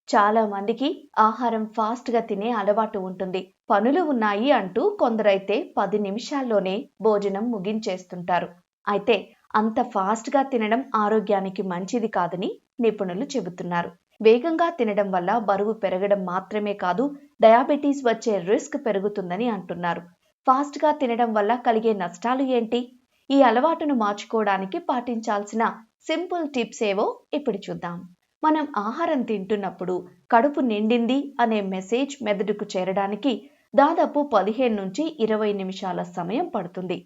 చాలా మందికి ఆహారం ఫాస్ట్‌గా తినే అలవాటు ఉంటుంది. పనులు ఉన్నాయి అంటూ కొందరైతే 10 నిమిషాల్లోనే భోజనం ముగించేస్తుంటారు. అయితే అంత ఫాస్ట్‌గా తినడం ఆరోగ్యానికి మంచిది కాదని నిపుణులు చెబుతున్నారు. వేగంగా తినడం వల్ల బరువు పెరగడం మాత్రమే కాదు, డయాబెటీస్ వచ్చే రిస్క్ పెరుగుతుందని అంటున్నారు. ఫాస్ట్‌గా తినడం వల్ల కలిగే నష్టాలు ఏంటి? ఈ అలవాటును మార్చుకోవడానికి పాటించాల్సిన సింపుల్ టిప్స్ ఏవో ఇప్పుడు చూద్దాం. మనం ఆహారం తింటున్నప్పుడు కడుపు నిండింది అనే మెసేజ్ మెదడుకు చేరడానికి దాదాపు 15 నుంచి 20 నిమిషాల సమయం పడుతుంది.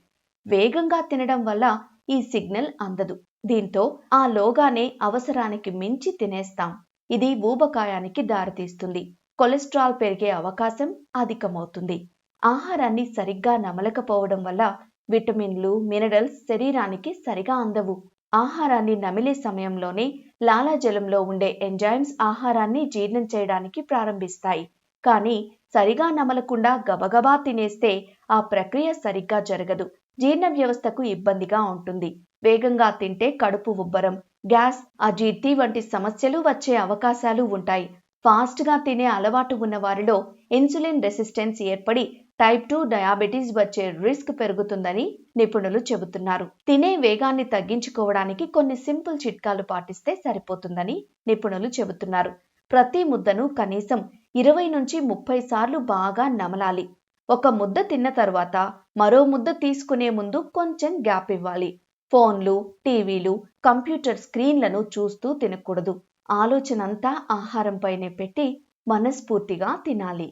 వేగంగా తినడం వల్ల ఈ సిగ్నల్ అందదు. దీంతో ఆ లోగానే అవసరానికి మించి తినేస్తాం. ఇది ఊబకాయానికి దారితీస్తుంది. కొలెస్ట్రాల్ పెరిగే అవకాశం అధికమవుతుంది. ఆహారాన్ని సరిగ్గా నమలకపోవడం వల్ల విటమిన్లు, మినరల్స్ శరీరానికి సరిగా అందవు. ఆహారాన్ని నమిలే సమయంలోనే లాలాజలంలో ఉండే ఎంజైమ్స్ ఆహారాన్ని జీర్ణం చేయడానికి ప్రారంభిస్తాయి. కానీ సరిగా నమలకుండా గబగబా తినేస్తే ఆ ప్రక్రియ సరిగ్గా జరగదు. జీర్ణ వ్యవస్థకు ఇబ్బందిగా ఉంటుంది. వేగంగా తింటే కడుపు ఉబ్బరం, గ్యాస్, అజీర్తి వంటి సమస్యలు వచ్చే అవకాశాలు ఉంటాయి. ఫాస్ట్‌గా తినే అలవాటు ఉన్న వారిలో ఇన్సులిన్ రెసిస్టెన్స్ ఏర్పడి టైప్ 2 డయాబెటీస్ వచ్చే రిస్క్ పెరుగుతుందని నిపుణులు చెబుతున్నారు. తినే వేగాన్ని తగ్గించుకోవడానికి కొన్ని సింపుల్ చిట్కాలు పాటిస్తే సరిపోతుందని నిపుణులు చెబుతున్నారు. ప్రతి ముద్దను కనీసం 20 నుంచి 30 సార్లు బాగా నమలాలి. ఒక ముద్ద తిన్న తర్వాత మరో ముద్ద తీసుకునే ముందు కొంచెం గ్యాప్ ఇవ్వాలి. ఫోన్లు, టీవీలు, కంప్యూటర్ స్క్రీన్లను చూస్తూ తినకూడదు. ఆలోచనంతా ఆహారంపైనే పెట్టి మనస్ఫూర్తిగా తినాలి.